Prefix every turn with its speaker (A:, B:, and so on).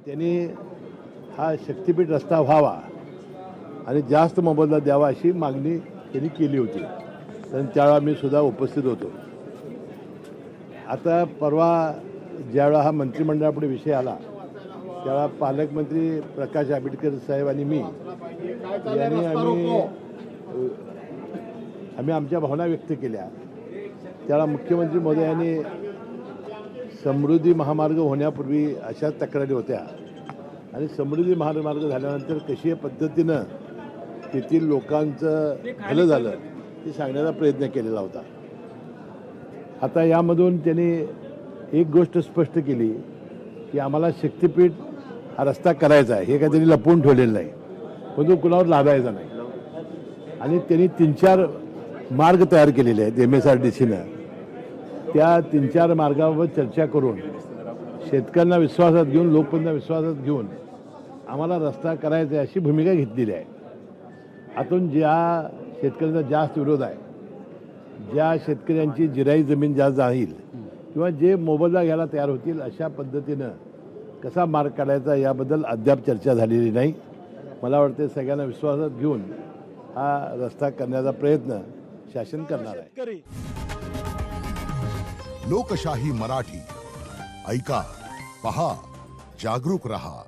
A: त्यांनी हा शक्तीपीठ रस्ता व्हावा आणि जास्त मोबदला द्यावा अशी मागणी त्यांनी केली होती. तर त्यावेळा मी सुद्धा उपस्थित होतो. आता परवा ज्यावेळा हा मंत्रिमंडळापुढे विषय आला त्यावेळा पालकमंत्री प्रकाश आंबेडकर साहेब आणि मी यांनी आम्ही आमच्या भावना व्यक्त केल्या. त्यावेळा मुख्यमंत्री महोदयांनी समृद्धी महामार्ग होण्यापूर्वी अशाच तक्रारी होत्या आणि समृद्धी महामार्ग झाल्यानंतर कशी पद्धतीनं तेथील लोकांचं भलं झालं हे सांगण्याचा प्रयत्न केलेला होता. आता यामधून त्यांनी एक गोष्ट स्पष्ट केली की आम्हाला शक्तीपीठ हा रस्ता करायचा आहे, हे काय त्यांनी लपवून ठेवलेलं नाही, पण तो कुणावर लादायचा नाही. आणि त्यांनी 3-4 मार्ग तयार केलेले आहेत MSRDCनं. त्या 3-4 मार्गावर चर्चा करून शेतकऱ्यांना विश्वासात घेऊन लोकप्रतिनिधींना विश्वासात घेऊन आम्हाला रस्ता करायचा आहे अशी भूमिका घेतलेली आहे. आतून ज्या शेतकऱ्यांचा जास्त विरोध आहे, ज्या शेतकऱ्यांची जिराई जमीन जास्त जाईल किंवा जे मोबदला घ्यायला तयार होतील अशा पद्धतीनं कसा मार्ग काढायचा याबद्दल अद्याप चर्चा झालेली नाही. मला वाटते सगळ्यांना विश्वासात घेऊन हा रस्ता करण्याचा प्रयत्न शासन करणार आहे.
B: लोकशाही मराठी ऐका, पहा, जागरूक रहा.